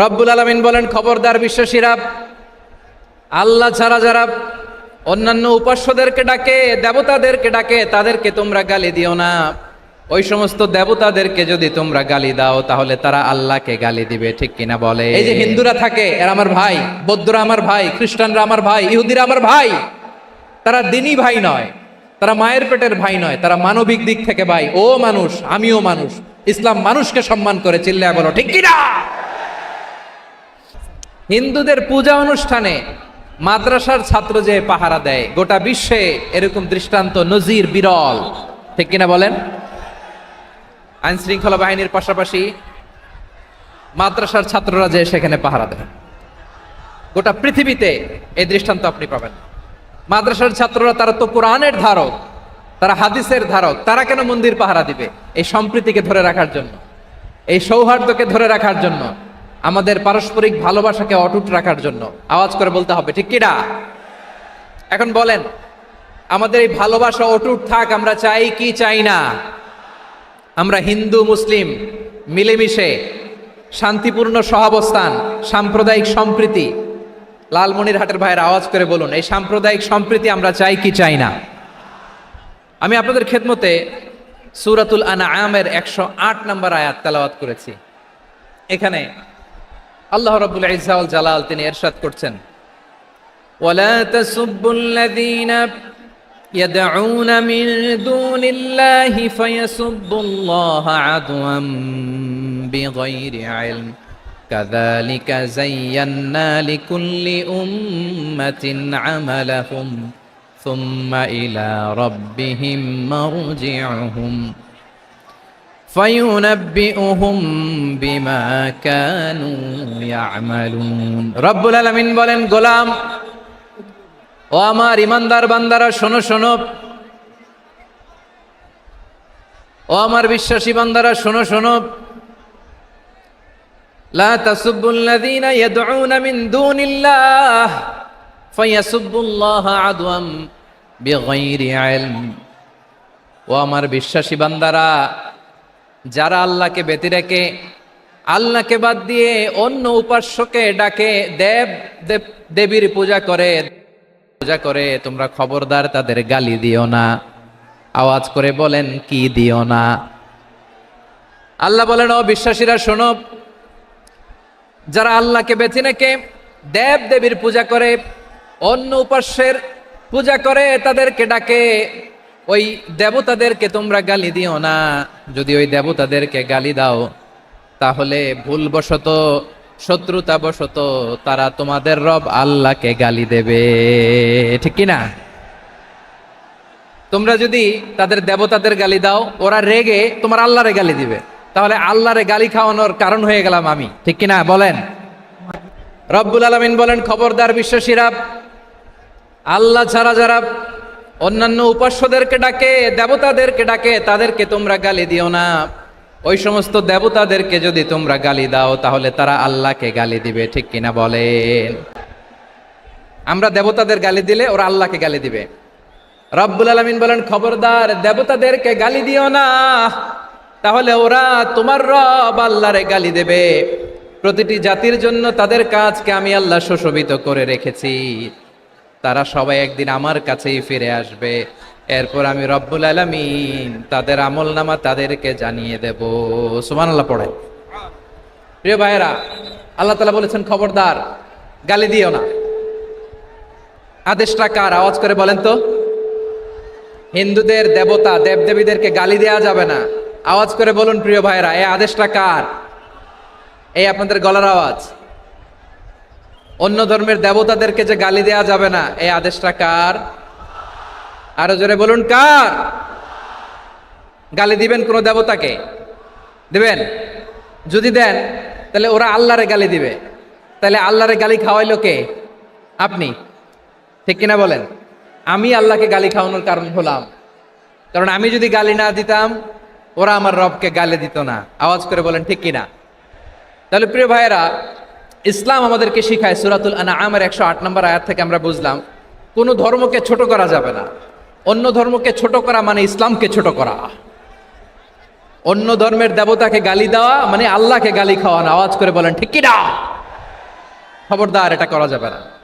রব্বুল আলামিন বলেন, খবরদার বিশ্বাসীরা, আল্লাহ ছাড়া যারা অন্যান্য উপাস্যদেরকে ডাকে, দেবতাদেরকে ডাকে, তাদেরকে তোমরা গালি দিও না। ওই সমস্ত দেবতাদেরকে যদি তোমরা গালি দাও তাহলে তারা আল্লাহকে গালি দিবে, ঠিক কিনা বলে? এই যে হিন্দুরা থাকে, এরা আমার ভাই, বৌদ্ধরা আমার ভাই, খ্রিস্টানরা আমার ভাই, ইহুদিরা আমার ভাই। তারা দিনই ভাই নয়, তারা মায়ের পেটের ভাই নয়, তারা মানবিক দিক থেকে ভাই। ও মানুষ, আমিও মানুষ। ইসলাম মানুষকে সম্মান করে, চিল্লায় বলো ঠিক কিনা? হিন্দুদের পূজা অনুষ্ঠানে মাদ্রাসার ছাত্র যে পাহারা দেয়, গোটা বিশ্বে এরকম দৃষ্টান্ত নজির বিরল, ঠিক কিনা বলেন? আইন শৃঙ্খলা বাহিনীর পাশাপাশি মাদ্রাসার ছাত্ররা যে সেখানে পাহারা দেয়, গোটা পৃথিবীতে এই দৃষ্টান্ত আপনি পাবেন। মাদ্রাসার ছাত্ররা, তারা তো কোরআনের ধারক, তারা হাদিসের ধারক, তারা কেন মন্দির পাহারা দিবে? এই সম্প্রীতিকে ধরে রাখার জন্য, এই সৌহার্দ্যকে ধরে রাখার জন্য, আমাদের পারস্পরিক ভালোবাসাকে অটুট রাখার জন্য। আওয়াজ করে বলতে হবে ঠিক কিনা? এখন বলেন, আমাদের এই ভালোবাসা অটুট থাক, আমরা চাই কি চাই না? আমরা হিন্দু মুসলিম মিলেমিশে শান্তিপূর্ণ সহাবস্থান, সাম্প্রদায়িক সম্প্রীতি, লালমনিরহাটের ভাইয়ের আওয়াজ করে বলুন, এই সাম্প্রদায়িক সম্প্রীতি আমরা চাই কি চাই না? আমি আপনাদের খেদমতে সূরাতুল আনআমের 108 নম্বর আয়াত তেলাওয়াত করেছি। এখানে আল্লাহ রাব্বুল ইজ্জা ওয়াল জালাল তিনি ইরশাদ করছেন, ওয়ালা তাসুব্বুল্লাযীনা ইয়াদউনা মিন দুনিল্লাহি ফায়াসুব্বুল্লাহা আদওয়াম বিগাইরি ইলম কাযালিকা যায়্যান্না লিকুল্লি উম্মাতিন আমালাহুম সুম্মা ইলা রাব্বিহিম মারজিউহুম ফায়ুনাব্বিউহুম বিমা কানু ইয়ামালুন। রব্বুল আলামিন বলেন, গোলাম, ও আমার ইমানদার বান্দারা, শোনো শোনো, ও আমার বিশ্বাসী বান্দারা, শোনো শোনো, লা তাসুব্বুল্লাযীনা ইয়াদউনা মিন দুনিল্লাহ ফায়াসুব্বুল্লাহা আদওয়াম বিগাইরি ইলম। ও আমার বিশ্বাসী বান্দারা, যারা আল্লাহকে ব্যতি রেখে, আল্লাহকে বাদ দিয়ে অন্য উপাস্যকে ডাকে, দেবীর পূজা করে, তোমরা খবরদার তাদের গালি দিও না। আওয়াজ করে বলেন, কি দিও না? আল্লাহ বলেন, ও বিশ্বাসীরা শোনো, যারা আল্লাহকে বেছে রেখে দেবীর পূজা করে, অন্য উপাস্যের পূজা করে, তাদেরকে ডাকে, ওই দেবতাদেরকে তোমরা গালি দিও না। যদি ওই দেবতাদেরকে গালি দাও তাহলে ভুলবশত, শত্রুতাবশত তারা তোমাদের রব আল্লাহকে গালি দেবে, ঠিক কিনা? তোমরা যদি তাদের দেবতাদের গালি দাও, ওরা রেগে তোমার আল্লাহরে গালি দিবে, তাহলে আল্লাহরে গালি খাওয়ানোর কারণ হয়ে গেলাম আমি, ঠিক কিনা বলেন? রব্বুল আলামিন বলেন, খবরদার বিশ্বাসীরা, আল্লাহ ছাড়া যারা অন্যান্য উপাস্যদেরকে ডাকে, দেবতাদেরকে ডাকে, তাদেরকে তোমরা গালি দিও না। ওই সমস্ত দেবতাদেরকে যদি তোমরা গালি দাও তাহলে তারা আল্লাহকে গালি দিবে, ঠিক কিনা বলেন? আমরা দেবতাদের গালি দিলে ওরা আল্লাহকে গালি দিবে। রব্বুল আলামিন বলেন, খবরদার দেবতাদেরকে গালি দিও না, তাহলে ওরা তোমার রব আল্লাহরে গালি দেবে। প্রতিটি জাতির জন্য তাদের কাজকে আমি আল্লাহ সুশোভিত করে রেখেছি, তারা সবাই একদিন আমার কাছেই ফিরে আসবে। এরপর আমি রব্বুল আলামিন তাদের আমলনামা তাদেরকে জানিয়ে দেব। সুবহানাল্লাহ পড়ে। প্রিয় ভাইয়েরা, আল্লাহ তাআলা বলেছেন, খবরদার গালি দিও না। আদেশটা কার? আওয়াজ করে বলেন তো। হিন্দুদের দেবতা দেবদেবীদেরকে গালি দেওয়া যাবে না। আওয়াজ করে বলুন প্রিয় ভাইয়েরা, এই আদেশটা কার? এই আপনাদের গলার আওয়াজ। অন্য ধর্মের দেবতাদেরকে যে গালি দেওয়া যাবে না, এই আদেশটা কার? আরো জোরে বলুন, কার? গালি দিবেন কোন দেবতাকে? দিবেন? যদি দেন তাহলে ওরা আল্লাহরে গালি দিবে, তাহলে আল্লাহরে গালি খাওয়াইলো কে? আপনি, ঠিক কিনা বলেন? আমি আল্লাহকে গালি খাওয়ানোর কারণ হলাম, কারণ আমি যদি গালি না দিতাম ওরা আমার রবকে গালি দিত না। আওয়াজ করে বলেন ঠিক কিনা? তাহলে প্রিয় ভাইয়েরা, ইসলাম আমাদেরকে শিখায়, সূরাতুল আনআমের 108 নম্বর আয়াত থেকে আমরা বুঝলাম, কোন ধর্মকে ছোট করা যাবে না। অন্য ধর্মকে ছোট করা মানে ইসলামকে ছোট করা। অন্য ধর্মের দেবতাকে গালি দেওয়া মানে আল্লাহকে গালি খাওয়ানো। আওয়াজ করে বলেন ঠিক কি না? খবরদার, এটা করা যাবে না।